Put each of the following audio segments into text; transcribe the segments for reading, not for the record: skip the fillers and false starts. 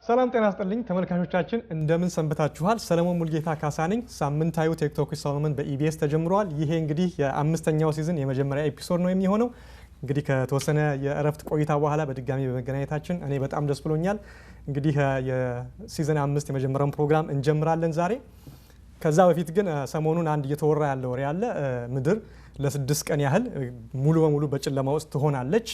ሰላም ጤና ይስጥልኝ ተመልካቾቻችን እንደምን ሰንብታችኋል? ሰለሞን ሙልጌታ ካሳነኝ። ሳምንታዊ ቴክቶክ ሰሎሞን በኢቢኤስ ተጀምሯል። ይሄ እንግዲህ የአምስተኛው ሲዝን የመጀመሪያ ኤፒሶድ ነው የሚሆነው። እንግዲህ ከተወሰነ የእረፍት ቆይታ በኋላ በድጋሚ በመገናኘታችን እኔ በጣም ደስ ብሎኛል። እንግዲህ የሲዝን 5 የመጀመሪያውን ፕሮግራም እንጀምራለን ዛሬ። ከዛ በፊት ግን ሰሞኑን አንድ እየተወራ ያለ ወሬ አለ። ምድር ለ6 ቀን ያህል ሙሉ በሙሉ በጨለማ ውስጥ ትሆናለች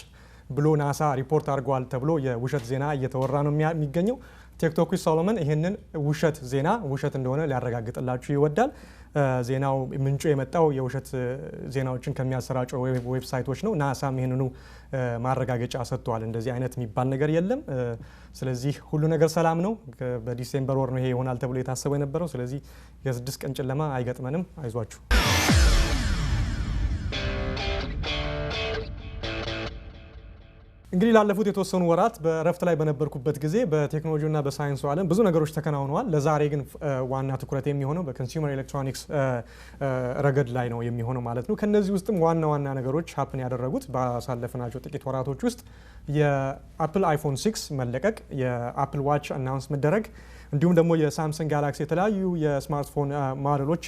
ብሎ ናሳ ሪፖርት አድርጓል ተብሎ የውሸት ዜና እየተወራ ነው የሚገኘው። ቲክቶክ ሰሎሞን ይሄንን ውሸት ዜና ውሸት እንደሆነ ሊያረጋግጥላችሁ ይወዳል። ዜናው ምንጩ የመጣው የውሸት ዜናዎችን ከሚያሰራጩ ዌብሳይቶች ነው። ናሳም ይሄንኑ ማረጋገጫ ሰጥቷል። እንደዚህ አይነት የሚባል ነገር የለም። ስለዚህ ሁሉ ነገር ሰላም ነው። በዲሴምበር ወር ነው ይሄ ይሆናል ተብሎ የታሰበው የነበረው። ስለዚህ የ6 ቀን ጨለማ አይገጥመንም። አይዟችሁ። እንግዲህ ላለፉት የተወሰኑ ወራት በእረፍት ላይ በነበርኩበት ጊዜ በቴክኖሎጂና በሳይንሱ ዓለም ብዙ ነገሮች ተከናውነዋል። ለዛሬ ግን ዋና ትኩረት የሚሆነው በኮንሱመር ኤሌክትሮኒክስ ረገድ ላይ ነው የሚሆነው ማለት ነው። ከነዚህ ውስጥም ዋና ነገሮች ሀፕን ያደረጉት ባሳለፍናቸው ጥቂት ወራቶች ውስጥ የአፕል አይፎን 6 መለቀቅ፣ የአፕል ዋች አናውንስ መደረግ፣ እንዲሁም ደግሞ የሳምሰንግ ጋላክሲ የተለያዩ የስማርትፎን ሞዴሎች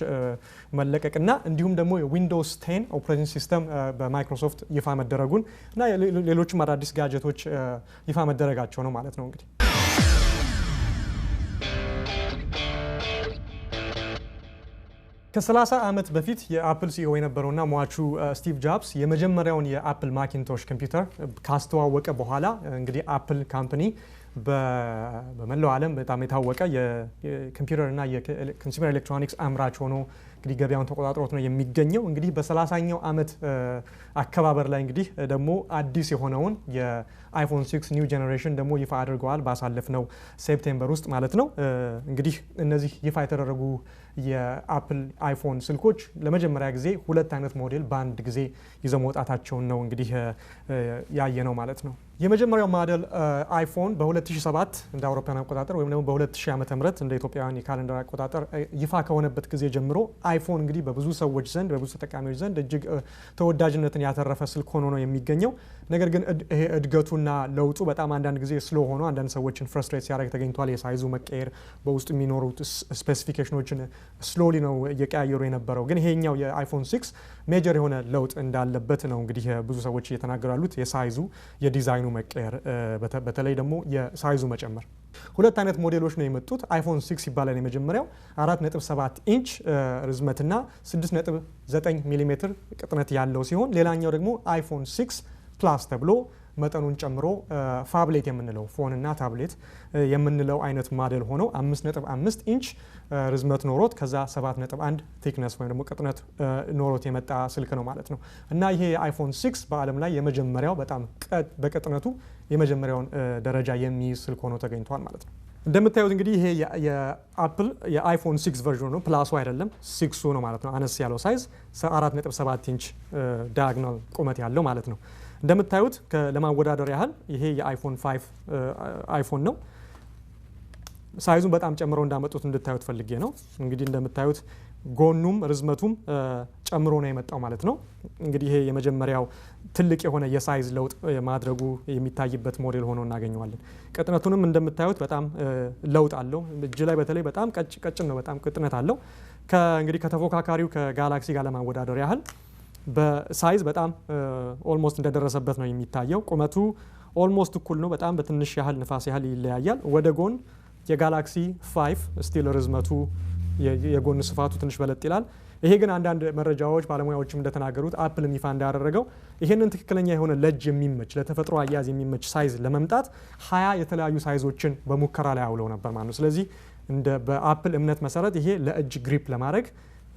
መለቀቅና እንዲሁም ደግሞ የዊንዶውስ 10 ኦፕሬቲንግ ሲስተም በማይክሮሶፍት ይፋ መደረጉን እና ሌሎችም አዳዲስ ጋጀቶች ይፋ መደረጋቸው ነው ማለት ነው። እንግዲህ ከ30 ዓመት በፊት የአፕል ሲኢኦ የነበረውና ሟቹ ስቲቭ ጆብስ የመጀመሪያውን የአፕል ማኪንቶሽ ኮምፒውተር ካስተዋወቀ በኋላ እንግዲህ አፕል ካምፓኒ በመላው ዓለም በጣም የታወቀ የኮምፒውተርና የኮንሱመር ኤሌክትሮኒክስ አምራች ሆኖ እንግዲህ ገበያውን ተቆጣጥሮት ነው የሚገኘው። እንግዲህ በ30ኛው ዓመት አከባበር ላይ እንግዲህ ደግሞ አዲስ የሆነውን የአይፎን 6 ኒው ጄኔሬሽን ደግሞ ይፋ አድርገዋል ባሳለፍነው ሴፕቴምበር ውስጥ ማለት ነው። እንግዲህ እነዚህ ይፋ የተደረጉ የአፕል አይፎን ስልኮች ለመጀመሪያ ጊዜ ሁለት አይነት ሞዴል በአንድ ጊዜ ይዘው መውጣታቸውን ነው እንግዲህ ያየ ነው ማለት ነው። የመጀመሪያው ሞዴል አይፎን በ2007 እንደ አውሮፓውያን አቆጣጠር ወይም ደግሞ በ2000 ዓመተ ምህረት እንደ ኢትዮጵያውያን የካሌንደር አቆጣጠር ይፋ ከሆነበት ጊዜ ጀምሮ አይፎን እንግዲህ በብዙ ሰዎች ዘንድ በብዙ ተጠቃሚዎች ዘንድ እጅግ ተወዳጅነትን ያተረፈ ስልክ ሆኖ ነው የሚገኘው። ነገር ግን ይሄ እድገቱና ለውጡ በጣም አንዳንድ ጊዜ ስሎ ሆኖ አንዳንድ ሰዎችን ፍረስትሬት ሲያደርግ ተገኝቷል። የሳይዙ መቀየር፣ በውስጡ የሚኖሩት ስፔሲፊኬሽኖችን ስሎሊ ነው እየቀያየሩ የነበረው። ግን ይሄኛው የአይፎን 6 ሜጀር የሆነ ለውጥ እንዳለበት ነው እንግዲህ ብዙ ሰዎች እየተናገሩ ያሉት። የሳይዙ የዲዛይኑ መቀየር፣ በተለይ ደግሞ የሳይዙ መጨመር። ሁለት አይነት ሞዴሎች ነው የመጡት። አይፎን 6 ይባላል የመጀመሪያው 4.7 ኢንች ርዝመትና 6.9 ሚሜ ቅጥነት ያለው ሲሆን ሌላኛው ደግሞ አይፎን 6 ፕላስ ተብሎ መጠኑን ጨምሮ ፋብሌት የምንለው ፎን እና ታብሌት የምንለው አይነት ሞዴል ሆኖ 5.5 ኢንች ርዝመት ኖሮት ከዛ 7.1 ቲክነስ ወይም ደግሞ ቅጥነት ኖሮት የመጣ ስልክ ነው ማለት ነው። እና ይሄ አይፎን 6 በዓለም ላይ የመጀመሪያው በጣም በቅጥነቱ የመጀመሪያውን ደረጃ የሚይዝ ስልክ ሆኖ ተገኝቷል ማለት ነው። እንደምታዩት እንግዲህ ይሄ የአፕል የአይፎን 6 ቨርዥን ነው፣ ፕላሱ አይደለም፣ 6ሱ ነው ማለት ነው። አነስ ያለው ሳይዝ 4.7 ኢንች ዳያግናል ቁመት ያለው ማለት ነው። እንደምታዩት ለማወዳደር ያህል ይሄ የአይፎን 5 አይፎን ነው። ሳይዙን በጣም ጨምረው እንዳመጡት እንድታዩት ፈልጌ ነው። እንግዲህ እንደምታዩት ጎኑም ርዝመቱም ጨምሮ ነው የመጣው ማለት ነው። እንግዲህ ይሄ የመጀመሪያው ትልቅ የሆነ የሳይዝ ለውጥ ማድረጉ የሚታይበት ሞዴል ሆኖ እናገኘዋለን። ቅጥነቱንም እንደምታዩት በጣም ለውጥ አለው። እጅ ላይ በተለይ በጣም ቀጭን ነው፣ በጣም ቅጥነት አለው። እንግዲህ ከተፎካካሪው ከጋላክሲ ጋር ለማወዳደር ያህል በሳይዝ በጣም ኦልሞስት እንደደረሰበት ነው የሚታየው። ቁመቱ ኦልሞስት እኩል ነው፣ በጣም በትንሽ ያህል ንፋስ ያህል ይለያያል። ወደ ጎን የጋላክሲ 5 ስቲል ርዝመቱ የጎን ስፋቱ ትንሽ በለጥ ይላል። ይሄ ግን አንዳንድ መረጃዎች ባለሙያዎችም እንደተናገሩት አፕልም ይፋ እንዳደረገው ይሄንን ትክክለኛ የሆነ ለእጅ የሚመች ለተፈጥሮ አያያዝ የሚመች ሳይዝ ለመምጣት 20 የተለያዩ ሳይዞችን በሙከራ ላይ አውለው ነበር ማለት ነው። ስለዚህ በአፕል እምነት መሰረት ይሄ ለእጅ ግሪፕ ለማድረግ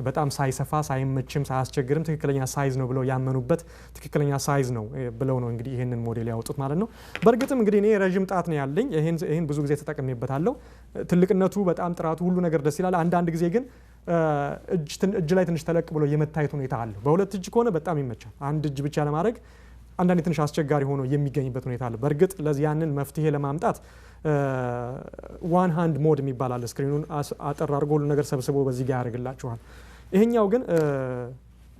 በጣም ሳይሰፋ ሳይመችም ሳያስቸግርም ትክክለኛ ሳይዝ ነው ብለው ያመኑበት ትክክለኛ ሳይዝ ነው ብለው ነው እንግዲህ ይሄንን ሞዴል ያወጡት ማለት ነው። በእርግጥም እንግዲህ እኔ ረጅም ጣት ነው ያለኝ። ይሄን ብዙ ጊዜ ተጠቅሜበታለሁ። ትልቅነቱ በጣም ጥራቱ ሁሉ ነገር ደስ ይላል። አንዳንድ ጊዜ ግን እጅ ላይ ትንሽ ተለቅ ብሎ የመታየት ሁኔታ አለ። በሁለት እጅ ከሆነ በጣም ይመቻል። አንድ እጅ ብቻ ለማድረግ አንዳንድ ትንሽ አስቸጋሪ ሆኖ የሚገኝበት ሁኔታ አለ። በእርግጥ ለዚህ ያንን መፍትሄ ለማምጣት ዋን ሃንድ ሞድ የሚባል አለ። ስክሪኑን አጠር አድርጎ ሁሉ ነገር ሰብስቦ በዚህ ጋር ያደርግላችኋል። ይሄኛው ግን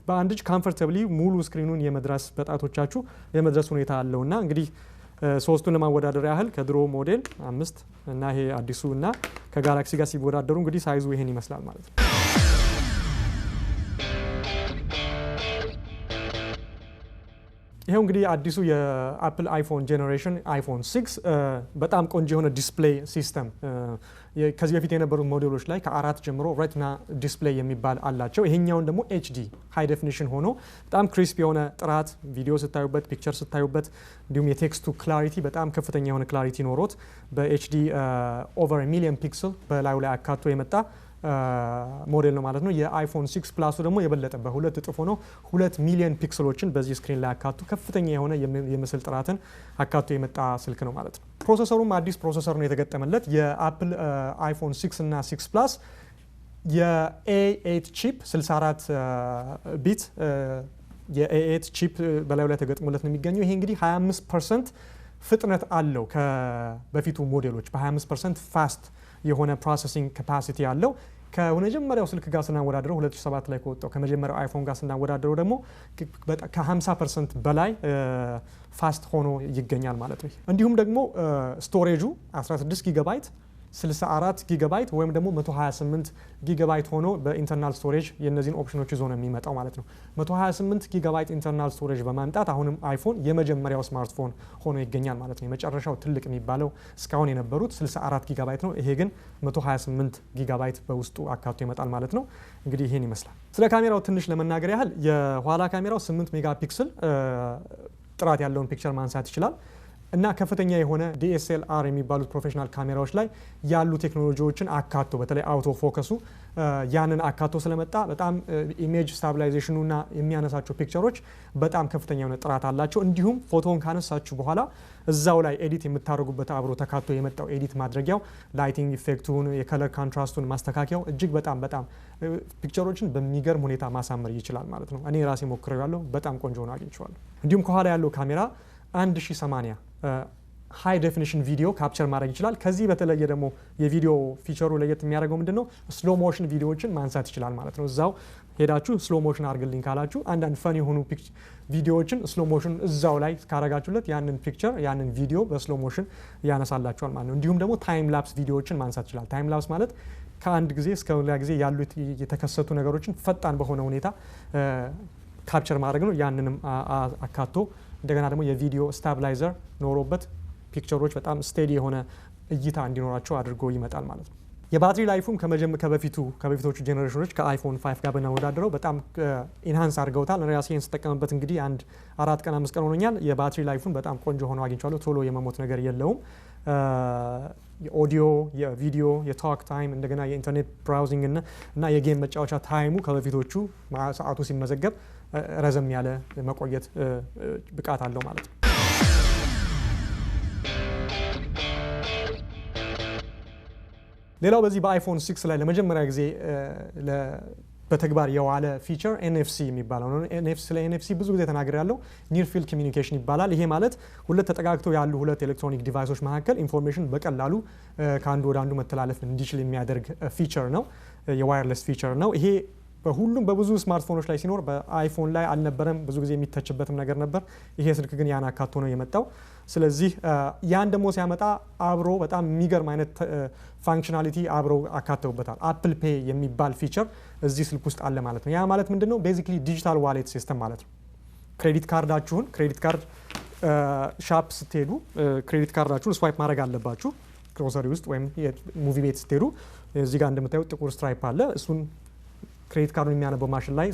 በአንድ እጅ ኮምፎርታብሊ ሙሉ ስክሪኑን የመድረስ በጣቶቻችሁ የመድረስ ሁኔታ አለውና እንግዲህ ሶስቱን ለማወዳደር ያህል ከድሮ ሞዴል 5 እና ይሄ አዲሱ እና ከጋላክሲ ጋር ሲወዳደሩ እንግዲህ ሳይዙ ይሄን ይመስላል ማለት ነው። ይሄው እንግዲህ አዲሱ የአፕል አይፎን ጄኔሬሽን አይፎን 6 በጣም ቆንጆ የሆነ ዲስፕሌይ ሲስተም ከዚህ በፊት የነበሩት ሞዴሎች ላይ ከ4 ጀምሮ ሬቲና ዲስፕሌይ የሚባል አላቸው። ይሄኛውን ደግሞ ኤችዲ ሃይ ዴፊኒሽን ሆኖ በጣም ክሪስፕ የሆነ ጥራት ቪዲዮ ስታዩበት፣ ፒክቸር ስታዩበት እንዲሁም የቴክስቱ ክላሪቲ በጣም ከፍተኛ የሆነ ክላሪቲ ኖሮት በኤችዲ ኦቨር ሚሊየን ፒክስል በላዩ ላይ አካቶ የመጣ ሞዴል ነው ማለት ነው። የአይፎን 6 ፕላሱ ደግሞ የበለጠ በሁለት እጥፍ ሆኖ 2 ሚሊዮን ፒክሰሎችን በዚህ ስክሪን ላይ አካቶ ከፍተኛ የሆነ የምስል ጥራትን አካቶ የመጣ ስልክ ነው ማለት ነው። ፕሮሰሰሩም አዲስ ፕሮሰሰር ነው የተገጠመለት። የአፕል አይፎን 6 እና 6 ፕላስ የኤ8 ቺፕ 64 ቢት የኤ8 ቺፕ በላዩ ላይ ተገጥሞለት ነው የሚገኘው። ይሄ እንግዲህ 25% ፍጥነት አለው ከበፊቱ ሞዴሎች በ25% ፋስት የሆነ ፕሮሰሲንግ ካፓሲቲ ያለው ከመጀመሪያው ስልክ ጋር ስናወዳደረው 2007 ላይ ከወጣው ከመጀመሪያው አይፎን ጋር ስናወዳደረው ደግሞ ከ50% በላይ ፋስት ሆኖ ይገኛል ማለት ነው። እንዲሁም ደግሞ ስቶሬጁ 16 ጊጋባይት 64 ጊጋባይት ወይም ደግሞ 128 ጊጋባይት ሆኖ በኢንተርናል ስቶሬጅ የነዚህን ኦፕሽኖች ይዞ ነው የሚመጣው ማለት ነው። 128 ጊጋባይት ኢንተርናል ስቶሬጅ በማምጣት አሁንም አይፎን የመጀመሪያው ስማርትፎን ሆኖ ይገኛል ማለት ነው። የመጨረሻው ትልቅ የሚባለው እስካሁን የነበሩት 64 ጊጋባይት ነው። ይሄ ግን 128 ጊጋባይት በውስጡ አካቶ ይመጣል ማለት ነው። እንግዲህ ይሄን ይመስላል። ስለ ካሜራው ትንሽ ለመናገር ያህል የኋላ ካሜራው 8 ሜጋ ፒክስል ጥራት ያለውን ፒክቸር ማንሳት ይችላል እና ከፍተኛ የሆነ DSLR የሚባሉት ፕሮፌሽናል ካሜራዎች ላይ ያሉ ቴክኖሎጂዎችን አካቶ በተለይ አውቶ ፎከሱ ያንን አካቶ ስለመጣ በጣም ኢሜጅ ስታቢላይዜሽኑና የሚያነሳቸው ፒክቸሮች በጣም ከፍተኛ የሆነ ጥራት አላቸው። እንዲሁም ፎቶን ካነሳችሁ በኋላ እዛው ላይ ኤዲት የምታደርጉበት አብሮ ተካቶ የመጣው ኤዲት ማድረጊያው ላይቲንግ ኢፌክቱን የከለር ኮንትራስቱን ማስተካከያው እጅግ በጣም ፒክቸሮችን በሚገርም ሁኔታ ማሳመር ይችላል ማለት ነው። እኔ ራሴ ሞክሬዋለሁ። በጣም ቆንጆ ነው አግኝቼዋለሁ። እንዲሁም ከኋላ ያለው ካሜራ 1080 ሃይ ዴፊኒሽን ቪዲዮ ካፕቸር ማድረግ ይችላል። ከዚህ በተለየ ደግሞ የቪዲዮ ፊቸሩ ለየት የሚያደርገው ምንድነው? ስሎ ሞሽን ቪዲዮዎችን ማንሳት ይችላል ማለት ነው። እዛው ሄዳችሁ ስሎ ሞሽን አድርግልኝ ካላችሁ አንዳንድ ፈን የሆኑ ቪዲዮዎችን ስሎ ሞሽን እዛው ላይ ካረጋችሁለት ያንን ፒክቸር ያንን ቪዲዮ በስሎ ሞሽን ያነሳላችኋል ማለት ነው። እንዲሁም ደግሞ ታይም ላፕስ ቪዲዮዎችን ማንሳት ይችላል። ታይም ላፕስ ማለት ከአንድ ጊዜ እስከ ሌላ ጊዜ ያሉት የተከሰቱ ነገሮችን ፈጣን በሆነ ሁኔታ ካፕቸር ማድረግ ነው። ያንንም አካቶ እንደገና ደግሞ የቪዲዮ ስታቢላይዘር ኖሮበት ፒክቸሮች በጣም ስቴዲ የሆነ እይታ እንዲኖራቸው አድርጎ ይመጣል ማለት ነው። የባትሪ ላይፉም ከበፊቶቹ ጄኔሬሽኖች ከአይፎን 5 ጋር ብናወዳደረው በጣም ኢንሃንስ አድርገውታል። ራሴን ስጠቀምበት እንግዲህ 4 ቀን 5 ቀን ሆኖኛል። የባትሪ ላይፉን በጣም ቆንጆ ሆኖ አግኝቼዋለሁ። ቶሎ የመሞት ነገር የለውም። የኦዲዮ፣ የቪዲዮ፣ የቶክ ታይም እንደገና የኢንተርኔት ብራውዚንግ እና የጌም መጫወቻ ታይሙ ከበፊቶቹ ሰዓቱ ሲመዘገብ ረዘም ያለ መቆየት ብቃት አለው ማለት ነው። ሌላው በዚህ በአይፎን 6 ላይ ለመጀመሪያ ጊዜ በተግባር የዋለ ፊቸር ኤንኤፍሲ የሚባለው ነው። ስለ ኤንኤፍሲ ብዙ ጊዜ ተናግሬያለሁ። ኒር ፊልድ ኮሚኒኬሽን ይባላል። ይሄ ማለት ሁለት ተጠጋግተው ያሉ ሁለት ኤሌክትሮኒክ ዲቫይሶች መካከል ኢንፎርሜሽን በቀላሉ ከአንዱ ወደ አንዱ መተላለፍ እንዲችል የሚያደርግ ፊቸር ነው። የዋየርለስ ፊቸር ነው። ይሄ በሁሉም በብዙ ስማርትፎኖች ላይ ሲኖር በአይፎን ላይ አልነበረም። ብዙ ጊዜ የሚተችበትም ነገር ነበር። ይሄ ስልክ ግን ያን አካቶ ነው የመጣው። ስለዚህ ያን ደግሞ ሲያመጣ አብሮ በጣም የሚገርም አይነት ፋንክሽናሊቲ አብሮ አካተውበታል። አፕል ፔይ የሚባል ፊቸር እዚህ ስልክ ውስጥ አለ ማለት ነው። ያ ማለት ምንድነው? ቤዚክሊ ዲጂታል ዋሌት ሲስተም ማለት ነው። ክሬዲት ካርድ ሻፕ ስትሄዱ ክሬዲት ካርዳችሁን ስዋይፕ ማድረግ አለባችሁ። ግሮሰሪ ውስጥ ወይም ሙቪ ቤት ስትሄዱ እዚህ ጋር እንደምታዩት ጥቁር ስትራይፕ አለ። እሱን ክሬዲት ካርዱን የሚያነበው ማሽን ላይ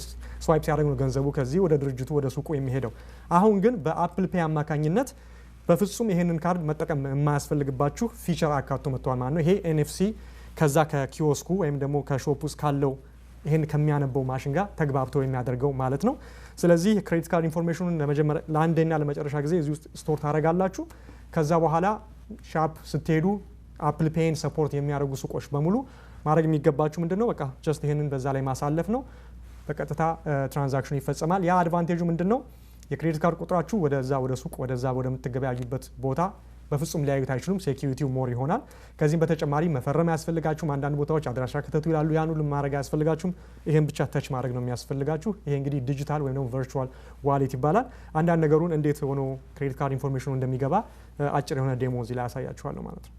ስዋይፕ ሲያደርግ ነው ገንዘቡ ከዚህ ወደ ድርጅቱ ወደ ሱቁ የሚሄደው። አሁን ግን በአፕል ፔይ አማካኝነት በፍጹም ይሄንን ካርድ መጠቀም የማያስፈልግባችሁ ፊቸር አካቶ መጥቷል ማለት ነው። ይሄ ኤንኤፍሲ ከዛ ከኪዮስኩ ወይም ደግሞ ከሾፕ ውስጥ ካለው ይሄን ከሚያነበው ማሽን ጋር ተግባብተው የሚያደርገው ማለት ነው። ስለዚህ ክሬዲት ካርድ ኢንፎርሜሽኑን ለአንዴና ለመጨረሻ ጊዜ እዚህ ውስጥ ስቶር ታደርጋላችሁ። ከዛ በኋላ ሻፕ ስትሄዱ አፕል ፔይን ሰፖርት የሚያደርጉ ሱቆች በሙሉ ማድረግ የሚገባችሁ ምንድነው? በቃ ጀስት ይሄንን በዛ ላይ ማሳለፍ ነው። በቀጥታ ትራንዛክሽኑ ይፈጸማል። ያ አድቫንቴጁ ምንድነው? የክሬዲት ካርድ ቁጥራችሁ ወደ ሱቅ ወደዛ ወደምትገበያዩበት ቦታ በፍጹም ሊያዩት አይችሉም። ሴኪዩሪቲው ሞር ይሆናል። ከዚህም በተጨማሪ መፈረም አያስፈልጋችሁም። አንዳንድ ቦታዎች አድራሻ ከተቱ ይላሉ። ያን ሁሉ ማድረግ አያስፈልጋችሁም። ይሄን ብቻ ተች ማድረግ ነው የሚያስፈልጋችሁ። ይሄ እንግዲህ ዲጂታል ወይም ደግሞ ቨርቹዋል ዋሌት ይባላል። አንዳንድ ነገሩን እንዴት ሆኖ ክሬዲት ካርድ ኢንፎርሜሽኑ እንደሚገባ አጭር የሆነ ዴሞ እዚህ ላይ ያሳያችኋለሁ ማለት ነው።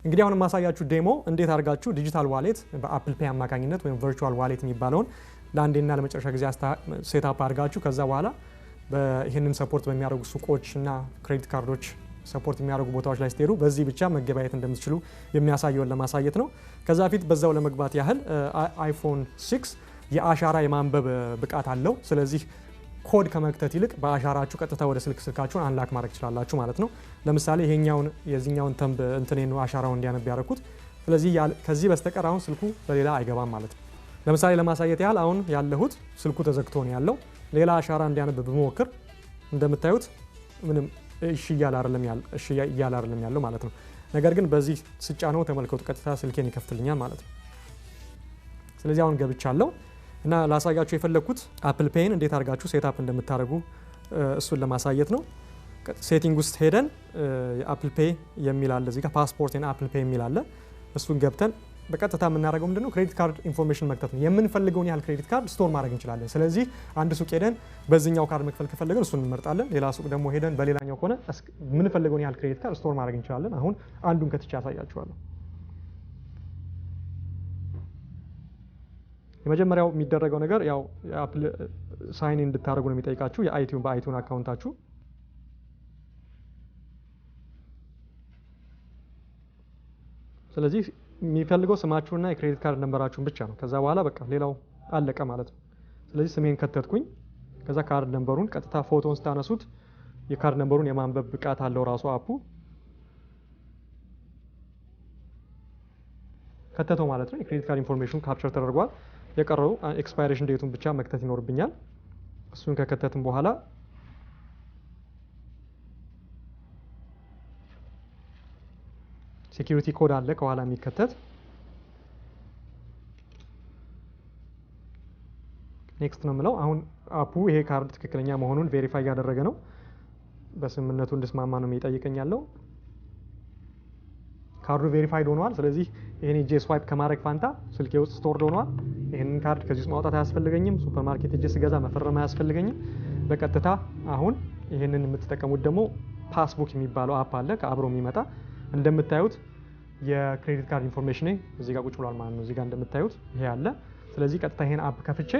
እንግዲህ አሁን ማሳያችሁ ዴሞ እንዴት አድርጋችሁ ዲጂታል ዋሌት በአፕል ፔይ አማካኝነት ወይም ቨርቹዋል ዋሌት የሚባለውን ለአንዴና ለመጨረሻ ጊዜ ሴትአፕ አድርጋችሁ ከዛ በኋላ ይህንን ሰፖርት በሚያደርጉ ሱቆች እና ክሬዲት ካርዶች ሰፖርት የሚያደርጉ ቦታዎች ላይ ስትሄዱ በዚህ ብቻ መገበያየት እንደምትችሉ የሚያሳየውን ለማሳየት ነው። ከዛ ፊት በዛው ለመግባት ያህል አይፎን 6 የአሻራ የማንበብ ብቃት አለው። ስለዚህ ኮድ ከመክተት ይልቅ በአሻራችሁ ቀጥታ ወደ ስልካችሁን አንላክ ማድረግ ትችላላችሁ ማለት ነው። ለምሳሌ ይሄኛውን የዚህኛውን ተንብ እንትኔን አሻራውን እንዲያነብ ያደረኩት። ስለዚህ ከዚህ በስተቀር አሁን ስልኩ በሌላ አይገባም ማለት ነው። ለምሳሌ ለማሳየት ያህል አሁን ያለሁት ስልኩ ተዘግቶ ነው ያለው። ሌላ አሻራ እንዲያነብ ብሞክር እንደምታዩት ምንም እሺ እያለ አይደለም ያለው ማለት ነው። ነገር ግን በዚህ ስጫነው ተመልከቱ ቀጥታ ስልኬን ይከፍትልኛል ማለት ነው። ስለዚህ አሁን ገብቻለሁ እና ላሳያችሁ የፈለኩት አፕል ፔይን እንዴት አድርጋችሁ ሴትአፕ እንደምታደርጉ እሱን ለማሳየት ነው። ሴቲንግ ውስጥ ሄደን የአፕል ፔይ የሚል አለ እዚህ ጋር ፓስፖርት እና አፕል ፔይ የሚል አለ። እሱን ገብተን በቀጥታ የምናደርገው ምንድነው ክሬዲት ካርድ ኢንፎርሜሽን መክተት ነው። የምንፈልገውን ያህል ክሬዲት ካርድ ስቶር ማድረግ እንችላለን። ስለዚህ አንድ ሱቅ ሄደን በዚህኛው ካርድ መክፈል ከፈለግን እሱን እንመርጣለን። ሌላ ሱቅ ደግሞ ሄደን በሌላኛው ከሆነ የምንፈልገውን ያህል ክሬዲት ካርድ ስቶር ማድረግ እንችላለን። አሁን አንዱን ከትቼ ያሳያችኋለሁ። የመጀመሪያው የሚደረገው ነገር ያው የአፕል ሳይን እንድታደርጉ ነው የሚጠይቃችሁ በአይቲዩን አካውንታችሁ። ስለዚህ የሚፈልገው ስማችሁና የክሬዲት ካርድ ነምበራችሁን ብቻ ነው። ከዛ በኋላ በቃ ሌላው አለቀ ማለት ነው። ስለዚህ ስሜን ከተትኩኝ። ከዛ ካርድ ነምበሩን ቀጥታ ፎቶን ስታነሱት የካርድ ነምበሩን የማንበብ ብቃት አለው ራሱ አፑ ከተተው ማለት ነው። የክሬዲት ካርድ ኢንፎርሜሽን ካፕቸር ተደርጓል። የቀረው ኤክስፓይሬሽን ዴቱን ብቻ መክተት ይኖርብኛል። እሱን ከከተትም በኋላ ሴኩሪቲ ኮድ አለ ከኋላ የሚከተት። ኔክስት ነው የምለው። አሁን አፑ ይሄ ካርድ ትክክለኛ መሆኑን ቬሪፋይ እያደረገ ነው። በስምምነቱ እንድስማማ ነው የሚጠይቀኝ ያለው። ካርዱ ቬሪፋይድ ሆኗል። ስለዚህ ይሄን እጄ ስዋይፕ ከማድረግ ፋንታ ስልኬ ውስጥ ስቶርድ ሆኗል። ይሄንን ካርድ ከዚህ ውስጥ ማውጣት አያስፈልገኝም። ሱፐርማርኬት እጄ ስገዛ መፈረም አያስፈልገኝም። በቀጥታ አሁን ይሄንን የምትጠቀሙት ደግሞ ፓስቡክ የሚባለው አፕ አለ ከአብሮ የሚመጣ። እንደምታዩት የክሬዲት ካርድ ኢንፎርሜሽን እዚህ ጋር ቁጭ ብሏል ማለት ነው። እዚህ ጋር እንደምታዩት ይሄ አለ። ስለዚህ ቀጥታ ይሄን አፕ ከፍቼ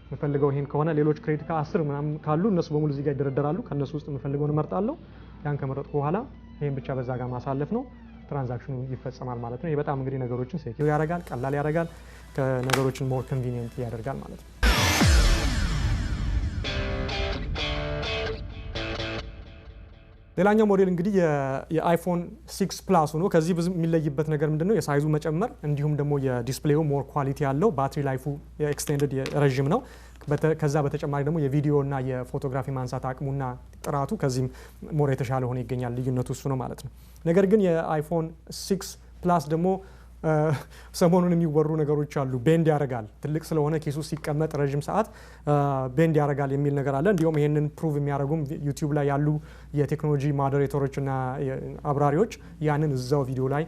የምፈልገው ይሄን ከሆነ ሌሎች ክሬዲት ካርድ 10 ምናምን ካሉ እነሱ በሙሉ እዚህ ጋር ይደረደራሉ። ከነሱ ውስጥ የምፈልገውን እመርጣለሁ። ያን ከመረጥኩ በኋላ ይሄን ብቻ በዛ ጋር ማሳለፍ ነው። ትራንዛክሽኑ ይፈጸማል ማለት ነው። ይሄ በጣም እንግዲህ ነገሮችን ሴኪዩር ያደርጋል፣ ቀላል ያደርጋል፣ ከነገሮችን ሞር ኮንቪኒየንት ያደርጋል ማለት ነው። ሌላኛው ሞዴል እንግዲህ የአይፎን 6 ፕላስ ሆኖ ከዚህ ብዙ የሚለይበት ነገር ምንድነው? የሳይዙ መጨመር እንዲሁም ደግሞ የዲስፕሌዩ ሞር ኳሊቲ ያለው፣ ባትሪ ላይፉ ኤክስቴንድድ ረዥም ነው። ከዛ በተጨማሪ ደግሞ የቪዲዮ እና የፎቶግራፊ ማንሳት አቅሙና ጥራቱ ከዚህም ሞር የተሻለ ሆኖ ይገኛል። ልዩነቱ እሱ ነው ማለት ነው። ነገር ግን የአይፎን 6 ፕላስ ደግሞ ሰሞኑን የሚወሩ ነገሮች አሉ። ቤንድ ያደርጋል፣ ትልቅ ስለሆነ ኪሱ ሲቀመጥ ረዥም ሰዓት ቤንድ ያደርጋል የሚል ነገር አለ። እንዲሁም ይሄንን ፕሩቭ የሚያደርጉም ዩቲዩብ ላይ ያሉ የቴክኖሎጂ ሞዴሬተሮች እና አብራሪዎች ያንን እዛው ቪዲዮ ላይ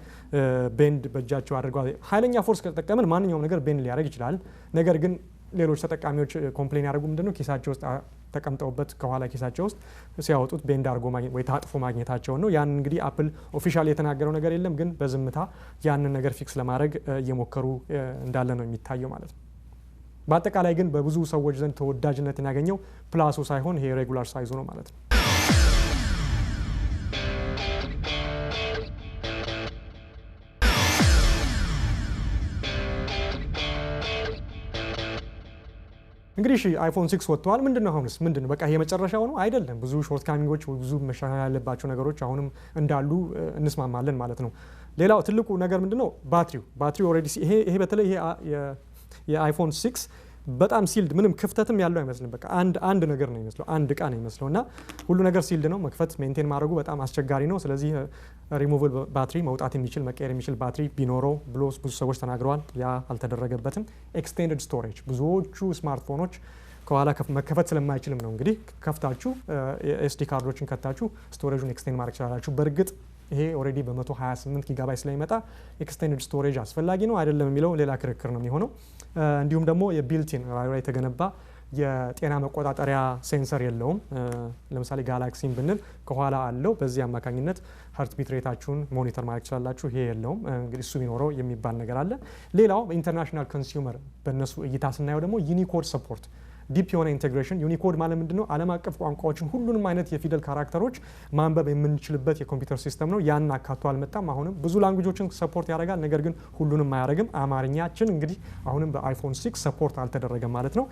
ቤንድ በእጃቸው አድርገዋል። ኃይለኛ ፎርስ ከተጠቀምን ማንኛውም ነገር ቤንድ ሊያደርግ ይችላል። ነገር ግን ሌሎች ተጠቃሚዎች ኮምፕሌን ያደርጉ ምንድነው ኪሳቸው ውስጥ ተቀምጠውበት ከኋላ ኪሳቸው ውስጥ ሲያወጡት ቤንድ አድርጎ ወይ ታጥፎ ማግኘታቸው ነው። ያን እንግዲህ አፕል ኦፊሻል የተናገረው ነገር የለም፣ ግን በዝምታ ያንን ነገር ፊክስ ለማድረግ እየሞከሩ እንዳለ ነው የሚታየው ማለት ነው። በአጠቃላይ ግን በብዙ ሰዎች ዘንድ ተወዳጅነትን ያገኘው ፕላሱ ሳይሆን ይሄ ሬጉላር ሳይዙ ነው ማለት ነው። እንግዲህ አይፎን 6 ወጥቷል። ምንድነው አሁንስ ምንድነው? በቃ ይሄ መጨረሻው ነው አይደለም። ብዙ ሾርት ካሚንጎች፣ ብዙ መሻሻል ያለባቸው ነገሮች አሁንም እንዳሉ እንስማማለን ማለት ነው። ሌላው ትልቁ ነገር ምንድነው? ባትሪው ኦልሬዲ ይሄ በተለይ ይሄ የአይፎን 6 በጣም ሲልድ ምንም ክፍተትም ያለው አይመስልም። በቃ አንድ ነገር ነው የሚመስለው፣ አንድ እቃ ነው የሚመስለው እና ሁሉ ነገር ሲልድ ነው። መክፈት ሜንቴን ማድረጉ በጣም አስቸጋሪ ነው። ስለዚህ ሪሙቨል ባትሪ መውጣት የሚችል መቀየር የሚችል ባትሪ ቢኖረው ብሎ ብዙ ሰዎች ተናግረዋል። ያ አልተደረገበትም። ኤክስቴንድድ ስቶሬጅ ብዙዎቹ ስማርትፎኖች ከኋላ መከፈት ስለማይችልም ነው እንግዲህ ከፍታችሁ ኤስዲ ካርዶችን ከታችሁ ስቶሬጁን ኤክስቴንድ ማድረግ ይችላላችሁ። በእርግጥ ይሄ ኦልሬዲ በ128 ጊጋባይት ስለሚመጣ ኤክስቴንድድ ስቶሬጅ አስፈላጊ ነው አይደለም የሚለው ሌላ ክርክር ነው የሚሆነው። እንዲሁም ደግሞ የቢልቲን ላይ የተገነባ የጤና መቆጣጠሪያ ሴንሰር የለውም። ለምሳሌ ጋላክሲን ብንል ከኋላ አለው። በዚህ አማካኝነት ሃርት ቢት ሬታችሁን ሞኒተር ማድረግ ትችላላችሁ። ይሄ የለውም። እንግዲህ እሱ ቢኖረው የሚባል ነገር አለ። ሌላው ኢንተርናሽናል ኮንሱመር በእነሱ እይታ ስናየው ደግሞ ዩኒኮድ ሰፖርት ዲፕ የሆነ ኢንቴግሬሽን። ዩኒኮድ ማለት ምንድነው? ዓለም አቀፍ ቋንቋዎችን ሁሉንም አይነት የፊደል ካራክተሮች ማንበብ የምንችልበት የኮምፒውተር ሲስተም ነው። ያን አካቶ አልመጣም። አሁንም ብዙ ላንጉጆችን ሰፖርት ያደርጋል፣ ነገር ግን ሁሉንም አያደርግም። አማርኛችን እንግዲህ አሁንም በአይፎን 6 ሰፖርት አልተደረገም ማለት ነው።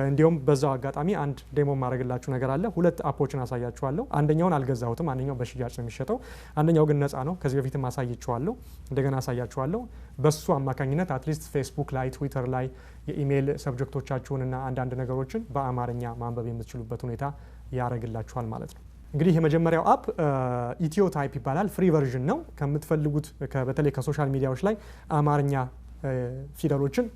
እንዲሁም በዛው አጋጣሚ አንድ ዴሞ ማድረግላችሁ ነገር አለ። ሁለት አፖችን አሳያችኋለሁ። አንደኛውን አልገዛሁትም፣ አንደኛው በሽያጭ ነው የሚሸጠው። አንደኛው ግን ነፃ ነው። ከዚህ በፊትም አሳይችኋለሁ፣ እንደገና አሳያችኋለሁ። በሱ አማካኝነት አትሊስት ፌስቡክ ላይ፣ ትዊተር ላይ የኢሜይል ሰብጀክቶቻችሁንና አንዳንድ ነገሮችን በአማርኛ ማንበብ የምትችሉበት ሁኔታ ያደርግላችኋል ማለት ነው። እንግዲህ የመጀመሪያው አፕ ኢትዮ ታይፕ ይባላል። ፍሪ ቨርዥን ነው። ከምትፈልጉት በተለይ ከሶሻል ሚዲያዎች ላይ አማርኛ ፊደሎችን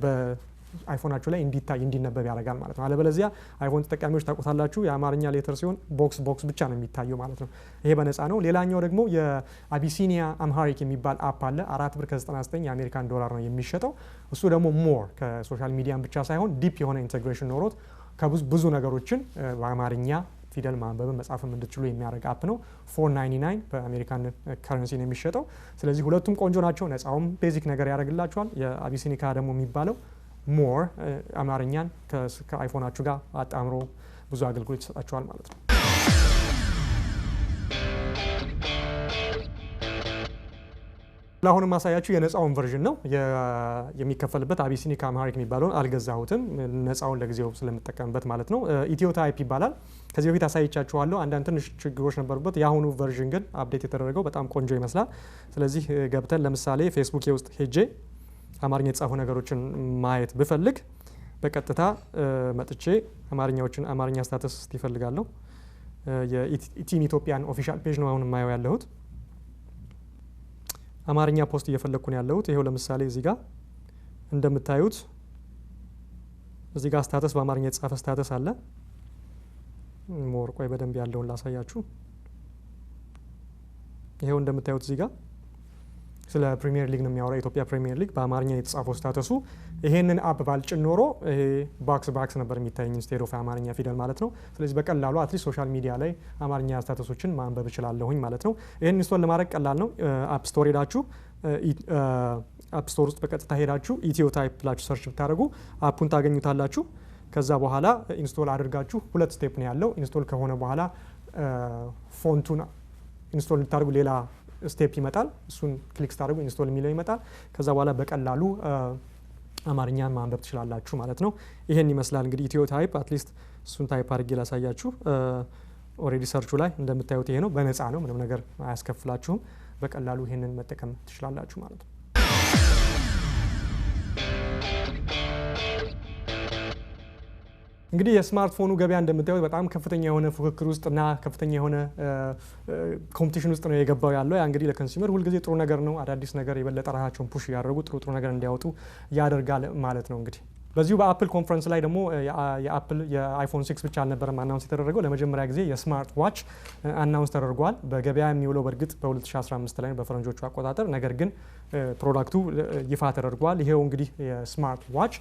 በአይፎናችሁ ላይ እንዲታይ እንዲነበብ ያደርጋል ማለት ነው። አለበለዚያ አይፎን ተጠቃሚዎች ታውቁታላችሁ፣ የአማርኛ ሌተር ሲሆን ቦክስ ብቻ ነው የሚታየው ማለት ነው። ይሄ በነፃ ነው። ሌላኛው ደግሞ የአቢሲኒያ አምሃሪክ የሚባል አፕ አለ። 4 ብር ከ99 የአሜሪካን ዶላር ነው የሚሸጠው። እሱ ደግሞ ሞር ከሶሻል ሚዲያን ብቻ ሳይሆን ዲፕ የሆነ ኢንቴግሬሽን ኖሮት ብዙ ነገሮችን በአማርኛ ፊደል ማንበብን መጻፍም እንድትችሉ የሚያደርግ አፕ ነው። 499 በአሜሪካን ከረንሲ ነው የሚሸጠው። ስለዚህ ሁለቱም ቆንጆ ናቸው። ነፃውም ቤዚክ ነገር ያደርግላችኋል። የአቢሲኒካ ደግሞ የሚባለው ሞር አማርኛን ከአይፎናችሁ ጋር አጣምሮ ብዙ አገልግሎት ይሰጣችኋል ማለት ነው። ለአሁንም ማሳያችሁ የነፃውን ቨርዥን ነው። የሚከፈልበት አቢሲኒካ አምሃሪክ የሚባለውን አልገዛሁትም፣ ነፃውን ለጊዜው ስለምጠቀምበት ማለት ነው። ኢትዮ ታይፕ ይባላል። ከዚህ በፊት አሳይቻችኋለሁ። አንዳንድ ትንሽ ችግሮች ነበሩበት። የአሁኑ ቨርዥን ግን አፕዴት የተደረገው በጣም ቆንጆ ይመስላል። ስለዚህ ገብተን ለምሳሌ ፌስቡክ ውስጥ ሄጄ አማርኛ የተጻፉ ነገሮችን ማየት ብፈልግ በቀጥታ መጥቼ አማርኛ ስታተስ ይፈልጋለሁ። የቲም ኢትዮጵያን ኦፊሻል ፔጅ ነው አሁን የማየው ያለሁት። አማርኛ ፖስት እየፈለግኩ ነው ያለሁት። ይሄው ለምሳሌ እዚህ ጋር እንደምታዩት እዚህ ጋር ስታተስ በአማርኛ የተጻፈ ስታተስ አለ። ሞር ቆይ በደንብ ያለውን ላሳያችሁ። ይሄው እንደምታዩት እዚህ ጋር ስለ ፕሪሚየር ሊግ ነው የሚያወራው። የኢትዮጵያ ፕሪሚየር ሊግ በአማርኛ የተጻፈው ስታተሱ። ይሄንን አፕ ባልጭን ኖሮ ይሄ ባክስ ነበር የሚታየኝ ኢንስቴድ ኦፍ አማርኛ ፊደል ማለት ነው። ስለዚህ በቀላሉ አትሊስት ሶሻል ሚዲያ ላይ አማርኛ ስታተሶችን ማንበብ እችላለሁኝ ማለት ነው። ይሄን ኢንስቶል ለማድረግ ቀላል ነው። አፕ ስቶር ሄዳችሁ አፕ ስቶር ውስጥ በቀጥታ ሄዳችሁ ኢትዮ ታይፕ ብላችሁ ሰርች ብታደርጉ አፑን ታገኙታላችሁ። ከዛ በኋላ ኢንስቶል አድርጋችሁ ሁለት ስቴፕ ነው ያለው። ኢንስቶል ከሆነ በኋላ ፎንቱን ኢንስቶል እንድታደርጉ ሌላ ስቴፕ ይመጣል። እሱን ክሊክ ስታደርጉ ኢንስቶል የሚለው ይመጣል። ከዛ በኋላ በቀላሉ አማርኛን ማንበብ ትችላላችሁ ማለት ነው። ይሄን ይመስላል እንግዲህ ኢትዮ ታይፕ። አትሊስት እሱን ታይፕ አድርጌ ላሳያችሁ። ኦልሬዲ ሰርቹ ላይ እንደምታዩት ይሄ ነው። በነፃ ነው፣ ምንም ነገር አያስከፍላችሁም። በቀላሉ ይሄንን መጠቀም ትችላላችሁ ማለት ነው። እንግዲህ የስማርትፎኑ ገበያ እንደምታዩት በጣም ከፍተኛ የሆነ ፉክክር ውስጥና ከፍተኛ የሆነ ኮምፒቲሽን ውስጥ ነው የገባው ያለው። ያ እንግዲህ ለኮንሱመር ሁልጊዜ ጥሩ ነገር ነው። አዳዲስ ነገር የበለጠ ራሳቸውን ፑሽ እያደረጉ ጥሩ ነገር እንዲያወጡ ያደርጋል ማለት ነው። እንግዲህ በዚሁ በአፕል ኮንፈረንስ ላይ ደግሞ የአፕል የአይፎን 6 ብቻ አልነበረም አናውንስ የተደረገው። ለመጀመሪያ ጊዜ የስማርት ዋች አናውንስ ተደርጓል። በገበያ የሚውለው በእርግጥ በ2015 ላይ በፈረንጆቹ አቆጣጠር፣ ነገር ግን ፕሮዳክቱ ይፋ ተደርጓል። ይሄው እንግዲህ የስማርት ዋች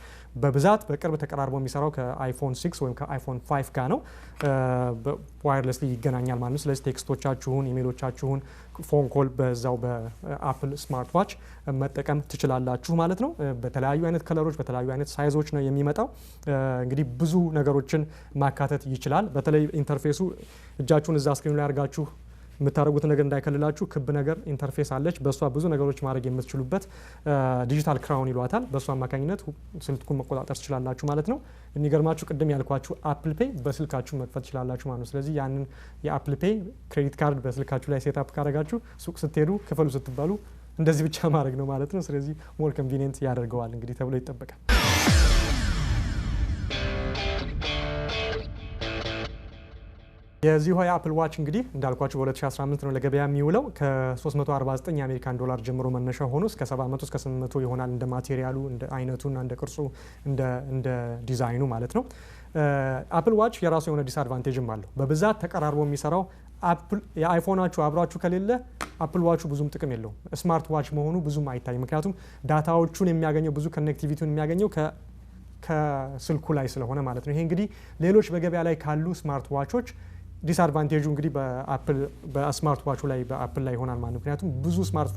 በብዛት በቅርብ ተቀራርቦ የሚሰራው ከአይፎን 6 ወይም ከአይፎን 5 ጋር ነው። ዋየርለስሊ ይገናኛል ማለት ነው። ስለዚህ ቴክስቶቻችሁን፣ ኢሜሎቻችሁን፣ ፎን ኮል በዛው በአፕል ስማርት ዋች መጠቀም ትችላላችሁ ማለት ነው። በተለያዩ አይነት ከለሮች፣ በተለያዩ አይነት ሳይዞች ነው የሚመጣው። እንግዲህ ብዙ ነገሮችን ማካተት ይችላል። በተለይ ኢንተርፌሱ እጃችሁን እዛ ስክሪኑ ላይ አድርጋችሁ የምታደርጉት ነገር እንዳይከልላችሁ ክብ ነገር ኢንተርፌስ አለች። በእሷ ብዙ ነገሮች ማድረግ የምትችሉበት ዲጂታል ክራውን ይሏታል። በእሷ አማካኝነት ስልኩን መቆጣጠር ትችላላችሁ ማለት ነው። የሚገርማችሁ ቅድም ያልኳችሁ አፕል ፔይ በስልካችሁ መክፈት ትችላላችሁ ማለት ነው። ስለዚህ ያንን የአፕል ፔይ ክሬዲት ካርድ በስልካችሁ ላይ ሴት አፕ ካደረጋችሁ ሱቅ ስትሄዱ ክፈሉ ስትባሉ እንደዚህ ብቻ ማድረግ ነው ማለት ነው። ስለዚህ ሞር ኮንቪኒየንት ያደርገዋል እንግዲህ ተብሎ ይጠበቃል። የዚሁ የአፕል ዋች እንግዲህ እንዳልኳችሁ በ2015 ነው ለገበያ የሚውለው። ከ349 የአሜሪካን ዶላር ጀምሮ መነሻ ሆኖ እስከ 700 እስከ 800 ይሆናል። እንደ ማቴሪያሉ፣ እንደ አይነቱና እንደ ቅርጹ፣ እንደ ዲዛይኑ ማለት ነው። አፕል ዋች የራሱ የሆነ ዲስአድቫንቴጅም አለው። በብዛት ተቀራርቦ የሚሰራው የአይፎናችሁ አብራችሁ ከሌለ አፕል ዋቹ ብዙም ጥቅም የለውም። ስማርት ዋች መሆኑ ብዙም አይታይም። ምክንያቱም ዳታዎቹን የሚያገኘው ብዙ ኮኔክቲቪቲውን የሚያገኘው ከስልኩ ላይ ስለሆነ ማለት ነው። ይሄ እንግዲህ ሌሎች በገበያ ላይ ካሉ ስማርት ዋቾች ዲስአድቫንቴጁ እንግዲህ በስማርት ዋቹ ላይ በአፕል ላይ ይሆናል ማለት ነው። ምክንያቱም ብዙ ስማርት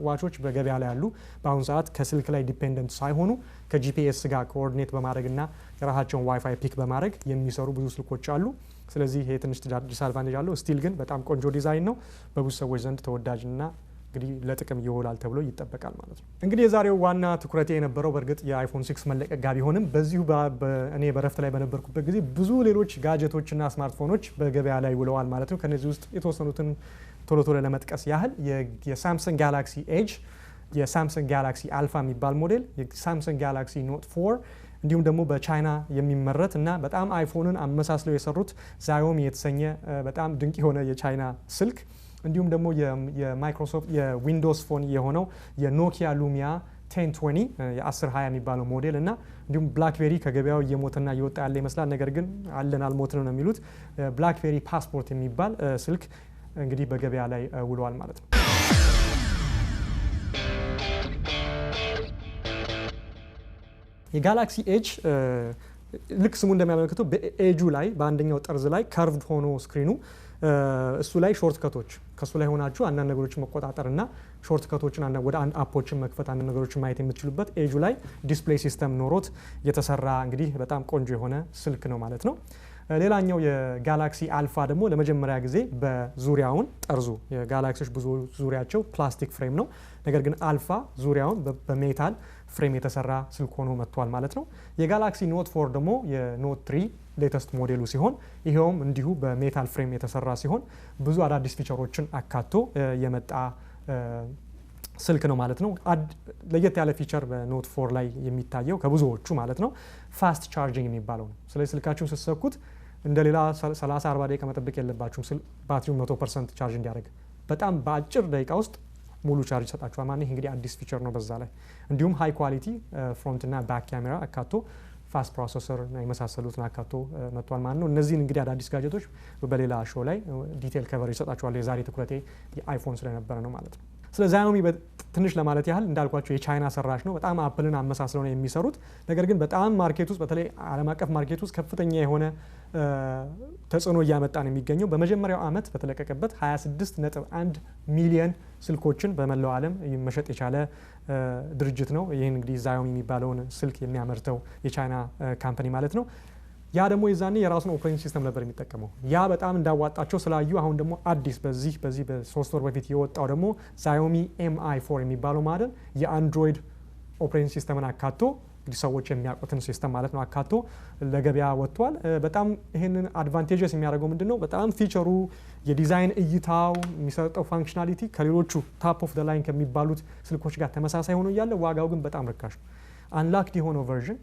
ዋቾች በገበያ ላይ ያሉ በአሁኑ ሰዓት ከስልክ ላይ ዲፔንደንት ሳይሆኑ ከጂፒኤስ ጋር ኮኦርዲኔት በማድረግና የራሳቸውን ዋይፋይ ፒክ በማድረግ የሚሰሩ ብዙ ስልኮች አሉ። ስለዚህ ይሄ ትንሽ ዲስአድቫንቴጅ አለው። ስቲል ግን በጣም ቆንጆ ዲዛይን ነው። በብዙ ሰዎች ዘንድ ተወዳጅና እንግዲህ ለጥቅም ይውላል ተብሎ ይጠበቃል ማለት ነው። እንግዲህ የዛሬው ዋና ትኩረቴ የነበረው በእርግጥ የአይፎን 6 መለቀቅ ጋር ቢሆንም በዚሁ እኔ በረፍት ላይ በነበርኩበት ጊዜ ብዙ ሌሎች ጋጀቶችና ስማርትፎኖች በገበያ ላይ ውለዋል ማለት ነው። ከነዚህ ውስጥ የተወሰኑትን ቶሎ ቶሎ ለመጥቀስ ያህል የሳምሰንግ ጋላክሲ ኤጅ፣ የሳምሰንግ ጋላክሲ አልፋ የሚባል ሞዴል፣ የሳምሰንግ ጋላክሲ ኖት 4 እንዲሁም ደግሞ በቻይና የሚመረት እና በጣም አይፎንን አመሳስለው የሰሩት ዛዮሚ የተሰኘ በጣም ድንቅ የሆነ የቻይና ስልክ እንዲሁም ደግሞ የማይክሮሶፍት የዊንዶውስ ፎን የሆነው የኖኪያ ሉሚያ 1020 የ1020 የሚባለው ሞዴል እና እንዲሁም ብላክቤሪ ከገበያው እየሞተና እየወጣ ያለ ይመስላል። ነገር ግን አለን አልሞትንም ነው የሚሉት ብላክቤሪ ፓስፖርት የሚባል ስልክ እንግዲህ በገበያ ላይ ውለዋል ማለት ነው። የጋላክሲ ኤጅ ልክ ስሙ እንደሚያመለክተው በኤጁ ላይ በአንደኛው ጠርዝ ላይ ከርቭድ ሆኖ ስክሪኑ እሱ ላይ ሾርት ከቶች ከሱ ላይ ሆናችሁ አንዳንድ ነገሮችን መቆጣጠርና ሾርት ከቶችን ወደ አንድ አፖችን መክፈት አንዳንድ ነገሮችን ማየት የምትችሉበት ኤጁ ላይ ዲስፕሌይ ሲስተም ኖሮት የተሰራ እንግዲህ በጣም ቆንጆ የሆነ ስልክ ነው ማለት ነው። ሌላኛው የጋላክሲ አልፋ ደግሞ ለመጀመሪያ ጊዜ በዙሪያውን ጠርዙ የጋላክሲዎች ብዙ ዙሪያቸው ፕላስቲክ ፍሬም ነው። ነገር ግን አልፋ ዙሪያውን በሜታል ፍሬም የተሰራ ስልክ ሆኖ መጥቷል ማለት ነው። የጋላክሲ ኖት 4 ደግሞ የኖት 3 ሌተስት ሞዴሉ ሲሆን ይሄውም እንዲሁ በሜታል ፍሬም የተሰራ ሲሆን ብዙ አዳዲስ ፊቸሮችን አካቶ የመጣ ስልክ ነው ማለት ነው። ለየት ያለ ፊቸር በኖት 4 ላይ የሚታየው ከብዙዎቹ ማለት ነው ፋስት ቻርጂንግ የሚባለው ነው። ስለዚህ ስልካችሁን ስትሰኩት እንደ ሌላ 30-40 ደቂቃ መጠበቅ የለባችሁም ባትሪው 100% ቻርጅ እንዲያደርግ በጣም በአጭር ደቂቃ ውስጥ ሙሉ ቻርጅ ይሰጣችኋል ማለት ነው። ይህ እንግዲህ አዲስ ፊቸር ነው በዛ ላይ። እንዲሁም ሃይ ኳሊቲ ፍሮንት እና ባክ ካሜራ አካቶ ፋስት ፕሮሰሰር እና የመሳሰሉትን አካቶ መጥቷል ማለት ነው። እነዚህን እንግዲህ አዳዲስ ጋጀቶች በሌላ ሾው ላይ ዲቴል ከቨር ይሰጣችኋል። የዛሬ ትኩረቴ የአይፎን ስለነበረ ነው ማለት ነው። ስለ ዛዮሚ ትንሽ ለማለት ያህል እንዳልኳቸው የቻይና ሰራሽ ነው። በጣም አፕልን አመሳስለው ነው የሚሰሩት። ነገር ግን በጣም ማርኬት ውስጥ በተለይ ዓለም አቀፍ ማርኬት ውስጥ ከፍተኛ የሆነ ተጽዕኖ እያመጣ ነው የሚገኘው። በመጀመሪያው ዓመት በተለቀቀበት 26.1 ሚሊዮን ስልኮችን በመላው ዓለም መሸጥ የቻለ ድርጅት ነው። ይህን እንግዲህ ዛዮሚ የሚባለውን ስልክ የሚያመርተው የቻይና ካምፓኒ ማለት ነው። ያ ደግሞ የዛኔ የራሱን ኦፕሬቲንግ ሲስተም ነበር የሚጠቀመው። ያ በጣም እንዳዋጣቸው ስላዩ አሁን ደግሞ አዲስ በዚህ በ3 ወር በፊት የወጣው ደግሞ ዛዮሚ Mi4 የሚባለው ማለት የአንድሮይድ ኦፕሬቲንግ ሲስተምን አካቶ እንግዲህ ሰዎች የሚያውቁትን ሲስተም ማለት ነው አካቶ ለገበያ ወጥቷል። በጣም ይህንን አድቫንቴጀስ የሚያደርገው ምንድን ነው? በጣም ፊቸሩ የዲዛይን እይታው የሚሰጠው ፋንክሽናሊቲ ከሌሎቹ ታፕ ኦፍ ደ ላይን ከሚባሉት ስልኮች ጋር ተመሳሳይ ሆኖ እያለ ዋጋው ግን በጣም ርካሽ ነው። አንላክድ የሆነው ቨርዥን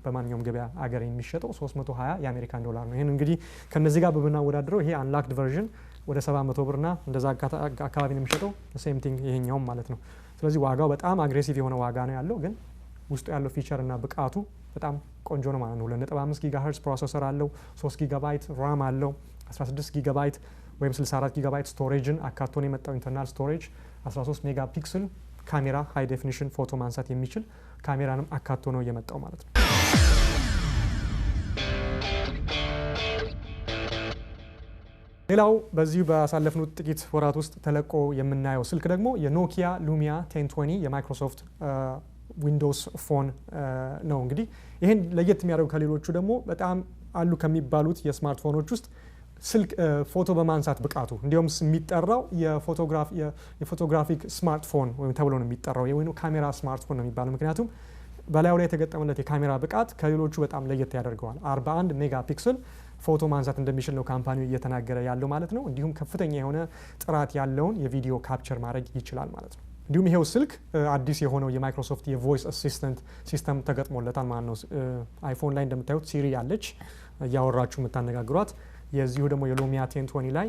በማንኛውም ገበያ አገር የሚሸጠው 320 የአሜሪካን ዶላር ነው። ይህን እንግዲህ ከነዚህ ጋር በምናወዳድረው ይሄ አንላክድ ቨርዥን ወደ 700 ብርና እንደዛ አካባቢ ነው የሚሸጠው ሴም ቲንግ ይሄኛውም ማለት ነው። ስለዚህ ዋጋው በጣም አግሬሲቭ የሆነ ዋጋ ነው ያለው፣ ግን ውስጡ ያለው ፊቸር እና ብቃቱ በጣም ቆንጆ ነው ማለት ነው። 2.5 ጊጋሄርዝ ፕሮሰሰር አለው፣ 3 ጊጋባይት ራም አለው፣ 16 ጊጋባይት ወይም 64 ጊጋባይት ስቶሬጅን አካቶ ነው የመጣው። ኢንተርናል ስቶሬጅ 13 ሜጋ ፒክስል ካሜራ ሃይ ዴፊኒሽን ፎቶ ማንሳት የሚችል ካሜራንም አካቶ ነው የመጣው ማለት ነው። ሌላው በዚሁ ባሳለፍኑት ጥቂት ወራት ውስጥ ተለቆ የምናየው ስልክ ደግሞ የኖኪያ ሉሚያ 1020 የማይክሮሶፍት ዊንዶውስ ፎን ነው። እንግዲህ ይህን ለየት የሚያደርጉ ከሌሎቹ ደግሞ በጣም አሉ ከሚባሉት የስማርትፎኖች ውስጥ ስልክ ፎቶ በማንሳት ብቃቱ እንዲሁም የሚጠራው የፎቶግራፊክ ስማርትፎን ወይም ተብሎ ነው የሚጠራው ወይም ካሜራ ስማርትፎን ነው የሚባለው። ምክንያቱም በላዩ ላይ የተገጠመለት የካሜራ ብቃት ከሌሎቹ በጣም ለየት ያደርገዋል። 41 ሜጋ ፒክስል ፎቶ ማንሳት እንደሚችል ነው ካምፓኒው እየተናገረ ያለው ማለት ነው። እንዲሁም ከፍተኛ የሆነ ጥራት ያለውን የቪዲዮ ካፕቸር ማድረግ ይችላል ማለት ነው። እንዲሁም ይሄው ስልክ አዲስ የሆነው የማይክሮሶፍት የቮይስ አሲስታንት ሲስተም ተገጥሞለታል ማለት ነው። አይፎን ላይ እንደምታዩት ሲሪ ያለች እያወራችሁ የምታነጋግሯት፣ የዚሁ ደግሞ የሉሚያ 1020 ላይ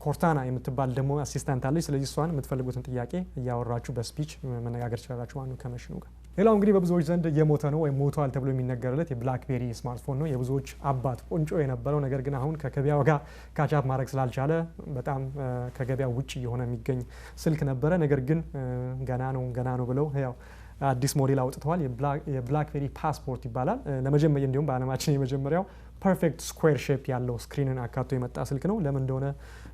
ኮርታና የምትባል ደግሞ አሲስታንት አለች። ስለዚህ እሷን የምትፈልጉትን ጥያቄ እያወራችሁ በስፒች መነጋገር ትችላላችሁ ማለት ነው ከመሽኑ ጋር። ሌላው እንግዲህ በብዙዎች ዘንድ የሞተ ነው ወይም ሞቷል ተብሎ የሚነገርለት የብላክቤሪ ስማርትፎን ነው። የብዙዎች አባት ቁንጮ የነበረው ነገር ግን አሁን ከገበያው ጋር ካቻፕ ማድረግ ስላልቻለ በጣም ከገበያው ውጭ የሆነ የሚገኝ ስልክ ነበረ። ነገር ግን ገና ነው ብለው ያው አዲስ ሞዴል አውጥተዋል። የብላክቤሪ ፓስፖርት ይባላል። ለመጀመሪያ እንዲሁም በዓለማችን የመጀመሪያው ፐርፌክት ስኩዌር ሼፕ ያለው ስክሪንን አካቶ የመጣ ስልክ ነው። ለምን እንደሆነ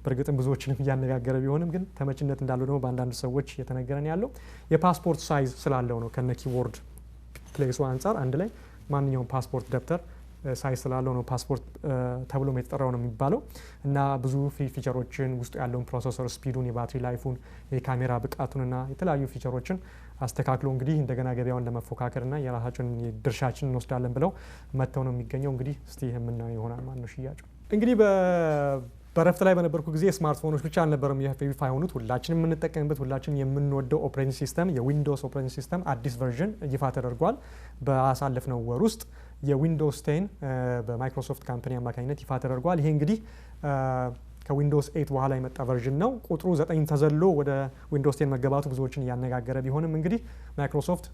በእርግጥም ብዙዎችንም እያነጋገረ ቢሆንም ግን ተመችነት እንዳለው ደግሞ በአንዳንድ ሰዎች እየተነገረን ያለው የፓስፖርት ሳይዝ ስላለው ነው። ከነ ኪቦርድ ፕሌሱ አንጻር አንድ ላይ ማንኛውም ፓስፖርት ደብተር ሳይዝ ስላለው ነው ፓስፖርት ተብሎ የተጠራው ነው የሚባለው እና ብዙ ፊቸሮችን ውስጡ ያለውን ፕሮሰሰር ስፒዱን፣ የባትሪ ላይፉን፣ የካሜራ ብቃቱንና የተለያዩ ፊቸሮችን አስተካክሎ እንግዲህ እንደገና ገበያውን ለመፎካከርና የራሳችን ድርሻችን እንወስዳለን ብለው መጥተው ነው የሚገኘው። እንግዲህ እስቲ የምናየው ይሆናል ማለት ነው ሽያጩ። እንግዲህ በረፍት ላይ በነበርኩ ጊዜ ስማርትፎኖች ብቻ አልነበረም ይፋ የሆኑት። ሁላችንም የምንጠቀምበት ሁላችንም የምንወደው ኦፕሬቲንግ ሲስተም የዊንዶውስ ኦፕሬቲንግ ሲስተም አዲስ ቨርዥን ይፋ ተደርጓል። በአሳለፍነው ወር ውስጥ የዊንዶውስ 10 በማይክሮሶፍት ካምፓኒ አማካኝነት ይፋ ተደርጓል። ይሄ እንግዲህ ከዊንዶውስ 8 በኋላ የመጣ ቨርዥን ነው። ቁጥሩ 9 ተዘሎ ወደ ዊንዶውስ 10 መገባቱ ብዙዎችን እያነጋገረ ቢሆንም እንግዲህ ማይክሮሶፍት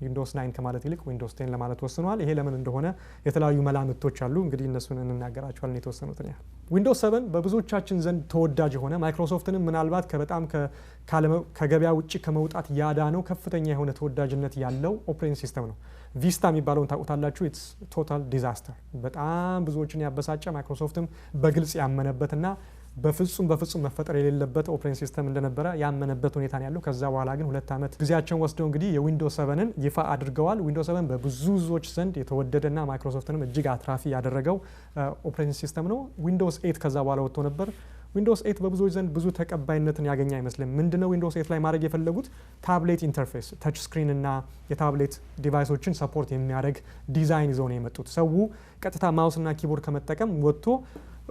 ዊንዶውስ 9 ከማለት ይልቅ ዊንዶውስ 10 ለማለት ወስኗል። ይሄ ለምን እንደሆነ የተለያዩ መላምቶች አሉ። እንግዲህ እነሱን እንናገራቸዋለን የተወሰኑትን ያህል። ዊንዶውስ 7 በብዙዎቻችን ዘንድ ተወዳጅ የሆነ ማይክሮሶፍትንም ምናልባት በጣም ከገበያ ውጭ ከመውጣት ያዳነው ከፍተኛ የሆነ ተወዳጅነት ያለው ኦፕሬቲንግ ሲስተም ነው። ቪስታ የሚባለውን ታውቁታላችሁ። ኢትስ ቶታል ዲዛስተር፣ በጣም ብዙዎችን ያበሳጨ ማይክሮሶፍትም በግልጽ ያመነበትና በፍጹም መፈጠር የሌለበት ኦፕሬቲንግ ሲስተም እንደነበረ ያመነበት ሁኔታ ነው ያለው። ከዛ በኋላ ግን 2 ዓመት ጊዜያቸውን ወስደው እንግዲህ የዊንዶውስ 7ን ይፋ አድርገዋል። ዊንዶውስ 7 በብዙዎች ዘንድ የተወደደና ማይክሮሶፍትንም እጅግ አትራፊ ያደረገው ኦፕሬቲንግ ሲስተም ነው። ዊንዶውስ 8 ከዛ በኋላ ወጥቶ ነበር። ዊንዶውስ 8 በብዙዎች ዘንድ ብዙ ተቀባይነትን ያገኘ አይመስልም። ምንድነው ዊንዶውስ 8 ላይ ማድረግ የፈለጉት? ታብሌት ኢንተርፌስ ታች ስክሪን እና የታብሌት ዲቫይሶችን ሰፖርት የሚያደርግ ዲዛይን ይዘው ነው የመጡት። ሰው ቀጥታ ማውስ እና ኪቦርድ ከመጠቀም ወጥቶ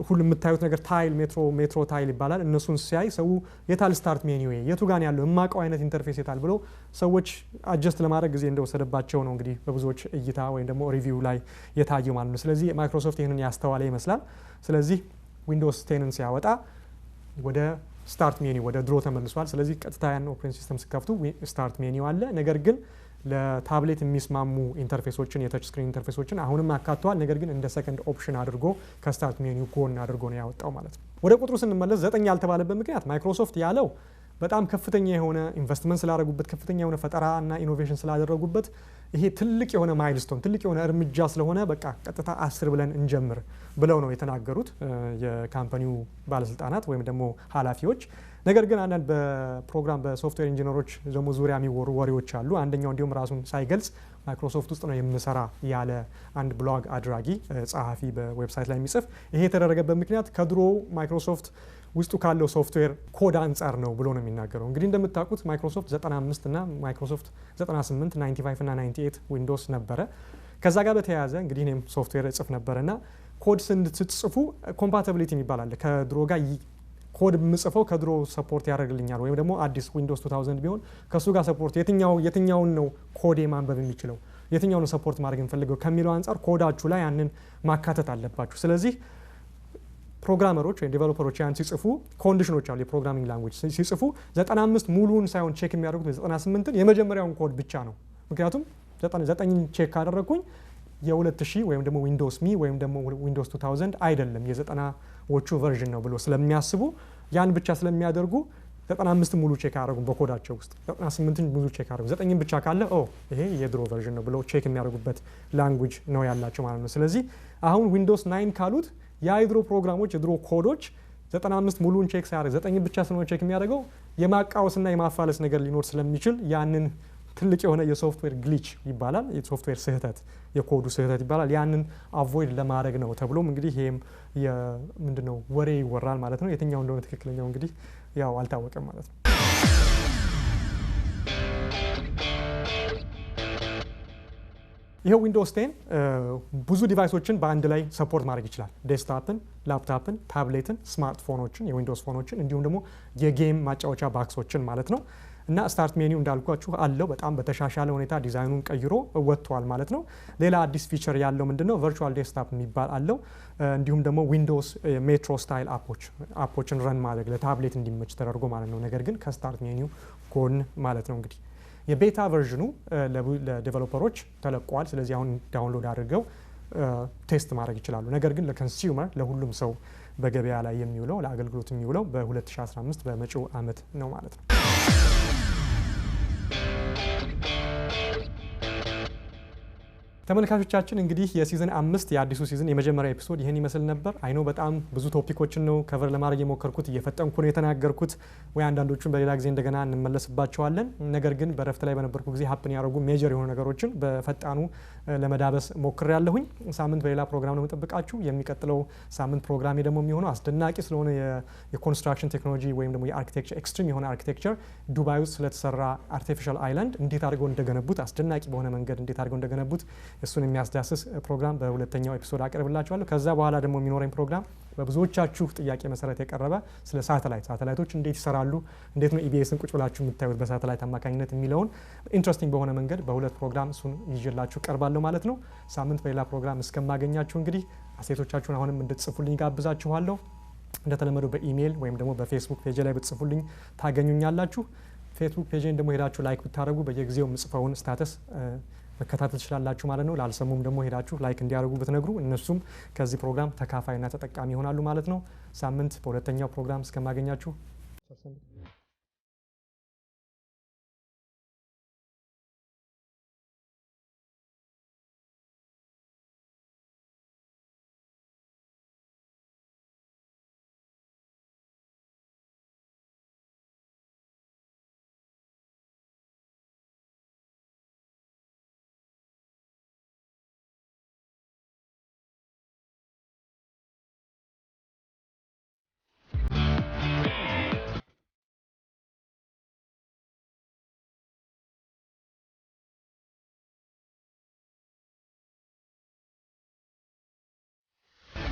ሁሉ የምታዩት ነገር ታይል ሜትሮ ታይል ይባላል። እነሱን ሲያይ ሰው የታል ስታርት ሜኒው የቱ ጋር ያለው የማውቀው አይነት ኢንተርፌስ የታል ብሎ ሰዎች አጀስት ለማድረግ ጊዜ እንደወሰደባቸው ነው እንግዲህ በብዙዎች እይታ ወይም ደግሞ ሪቪው ላይ የታየው ማለት ነው። ስለዚህ ማይክሮሶፍት ይህንን ያስተዋለ ይመስላል። ስለዚህ ዊንዶውስ 10ን ሲያወጣ ወደ ስታርት ሜኒው ወደ ድሮ ተመልሷል። ስለዚህ ቀጥታ ያን ኦፕሬቲንግ ሲስተም ሲከፍቱ ስታርት ሜኒው አለ። ነገር ግን ለታብሌት የሚስማሙ ኢንተርፌሶችን የተች ስክሪን ኢንተርፌሶችን አሁንም አካቷል። ነገር ግን እንደ ሰከንድ ኦፕሽን አድርጎ ከስታርት ሜኒው ጎን አድርጎ ነው ያወጣው ማለት ነው። ወደ ቁጥሩ ስንመለስ 9 ያልተባለበት ምክንያት ማይክሮሶፍት ያለው በጣም ከፍተኛ የሆነ ኢንቨስትመንት ስላደረጉበት ከፍተኛ የሆነ ፈጠራ እና ኢኖቬሽን ስላደረጉበት ይሄ ትልቅ የሆነ ማይልስቶን ትልቅ የሆነ እርምጃ ስለሆነ በቃ ቀጥታ 10 ብለን እንጀምር ብለው ነው የተናገሩት የካምፓኒው ባለስልጣናት ወይም ደግሞ ኃላፊዎች። ነገር ግን አንዳንድ በፕሮግራም በሶፍትዌር ኢንጂነሮች ደግሞ ዙሪያ የሚወሩ ወሬዎች አሉ። አንደኛው እንዲሁም ራሱን ሳይገልጽ ማይክሮሶፍት ውስጥ ነው የምሰራ ያለ አንድ ብሎግ አድራጊ ጸሐፊ በዌብሳይት ላይ የሚጽፍ ይሄ የተደረገበት ምክንያት ከድሮ ማይክሮሶፍት ውስጡ ካለው ሶፍትዌር ኮድ አንጻር ነው ብሎ ነው የሚናገረው። እንግዲህ እንደምታውቁት ማይክሮሶፍት 95 እና ማይክሮሶፍት 98 95 እና 98 ዊንዶውስ ነበረ። ከዛ ጋር በተያያዘ እንግዲህ እኔም ሶፍትዌር እጽፍ ነበረና ኮድ ስትጽፉ ኮምፓቲቢሊቲ ይባላል። ከድሮ ጋር ኮድ የምጽፈው ከድሮ ሰፖርት ያደርግልኛል ወይም ደግሞ አዲስ ዊንዶውስ 2000 ቢሆን ከሱ ጋር ሰፖርት የትኛውን ነው ኮዴ ማንበብ የሚችለው የትኛውን ሰፖርት ማድረግ የምፈልገው ከሚለው አንጻር ኮዳችሁ ላይ ያንን ማካተት አለባችሁ። ስለዚህ ፕሮግራመሮች ወይም ዴቨሎፐሮች ያን ሲጽፉ ኮንዲሽኖች አሉ። የፕሮግራሚንግ ላንጉዌጅ ሲጽፉ 95 ሙሉውን ሳይሆን ቼክ የሚያደርጉት 98ን የመጀመሪያውን ኮድ ብቻ ነው። ምክንያቱም 9ን ቼክ ካደረግኩኝ የ2000 ወይም ደግሞ ዊንዶውስ ሚ ወይም ደግሞ ዊንዶውስ 2000 አይደለም የ90ዎቹ ቨርዥን ነው ብሎ ስለሚያስቡ ያን ብቻ ስለሚያደርጉ 95 ሙሉ ቼክ አያደርጉም በኮዳቸው ውስጥ 98ን ሙሉ ቼክ አያደርጉ 9ን ብቻ ካለ ይሄ የድሮ ቨርዥን ነው ብሎ ቼክ የሚያደርጉበት ላንጉዌጅ ነው ያላቸው ማለት ነው። ስለዚህ አሁን ዊንዶውስ 9 ካሉት የድሮ ፕሮግራሞች የድሮ ኮዶች 95 ሙሉን ቼክ ሳያደርግ 9ን ብቻ ስለሆነ ቼክ የሚያደርገው የማቃወስና የማፋለስ ነገር ሊኖር ስለሚችል ያንን ትልቅ የሆነ የሶፍትዌር ግሊች ይባላል። የሶፍትዌር ስህተት የኮዱ ስህተት ይባላል። ያንን አቮይድ ለማድረግ ነው ተብሎም እንግዲህ ይሄም ምንድነው ወሬ ይወራል ማለት ነው። የትኛው እንደሆነ ትክክለኛው እንግዲህ ያው አልታወቀም ማለት ነው። ይሄው ዊንዶውስ 10 ብዙ ዲቫይሶችን በአንድ ላይ ሰፖርት ማድረግ ይችላል። ዴስክቶፕን፣ ላፕቶፕን፣ ታብሌትን፣ ስማርትፎኖችን፣ የዊንዶውስ ፎኖችን እንዲሁም ደግሞ የጌም ማጫወቻ ባክሶችን ማለት ነው። እና ስታርት ሜኒው እንዳልኳችሁ አለው በጣም በተሻሻለ ሁኔታ ዲዛይኑን ቀይሮ ወጥቷል ማለት ነው። ሌላ አዲስ ፊቸር ያለው ምንድነው ቨርቹዋል ዴስክቶፕ የሚባል አለው። እንዲሁም ደግሞ ዊንዶውስ ሜትሮ ስታይል አፖችን ረን ማድረግ ለታብሌት እንዲመች ተደርጎ ማለት ነው። ነገር ግን ከስታርት ሜኒው ጎን ማለት ነው። እንግዲህ የቤታ ቨርዥኑ ለዴቨሎፐሮች ተለቋል። ስለዚህ አሁን ዳውንሎድ አድርገው ቴስት ማድረግ ይችላሉ። ነገር ግን ለኮንሱመር ለሁሉም ሰው በገበያ ላይ የሚውለው ለአገልግሎት የሚውለው በ2015 በመጪው ዓመት ነው ማለት ነው። ተመልካቾቻችን እንግዲህ የሲዝን 5 የአዲሱ ሲዝን የመጀመሪያ ኤፒሶድ ይሄን ይመስል ነበር። አይኖ በጣም ብዙ ቶፒኮችን ነው ከቨር ለማድረግ የሞከርኩት እየፈጠንኩ ነው የተናገርኩት ወይ አንዳንዶቹን በሌላ ጊዜ እንደገና እንመለስባቸዋለን። ነገር ግን በረፍት ላይ በነበርኩ ጊዜ ሀፕን ያደረጉ ሜጀር የሆኑ ነገሮችን በፈጣኑ ለመዳበስ ሞክሬያለሁኝ። ሳምንት በሌላ ፕሮግራም ነው የምጠብቃችሁ። የሚቀጥለው ሳምንት ፕሮግራሜ ደግሞ የሚሆነው አስደናቂ ስለሆነ የኮንስትራክሽን ቴክኖሎጂ ወይም ደግሞ የአርኪቴክቸር ኤክስትሪም የሆነ አርኪቴክቸር ዱባይ ውስጥ ስለተሰራ አርቲፊሻል አይላንድ እንዴት አድርገው እንደገነቡት አስደናቂ በሆነ መንገድ እንዴት አድርገው እንደገነቡት እሱን የሚያስዳስስ ፕሮግራም በሁለተኛው ኤፒሶድ አቀርብላችኋለሁ። ከዛ በኋላ ደግሞ የሚኖረኝ ፕሮግራም በብዙዎቻችሁ ጥያቄ መሰረት የቀረበ ስለ ሳተላይቶች እንዴት ይሰራሉ፣ እንዴት ነው ኢቢኤስን ቁጭ ብላችሁ የምታዩት በሳተላይት አማካኝነት የሚለውን ኢንትረስቲንግ በሆነ መንገድ በሁለት ፕሮግራም እሱን ይዤላችሁ ቀርባለሁ ማለት ነው። ሳምንት በሌላ ፕሮግራም እስከማገኛችሁ እንግዲህ አስተያየቶቻችሁን አሁንም እንድትጽፉልኝ ጋብዛችኋለሁ። እንደተለመደው በኢሜይል ወይም ደግሞ በፌስቡክ ፔጅ ላይ ብትጽፉልኝ ታገኙኛላችሁ። ፌስቡክ ፔጅን ደግሞ ሄዳችሁ ላይክ ብታደርጉ በየጊዜው የምጽፈውን ስታተስ መከታተል ትችላላችሁ ማለት ነው። ላልሰሙም ደግሞ ሄዳችሁ ላይክ እንዲያደርጉ ብትነግሩ እነሱም ከዚህ ፕሮግራም ተካፋይና ተጠቃሚ ይሆናሉ ማለት ነው። ሳምንት በሁለተኛው ፕሮግራም እስከማገኛችሁ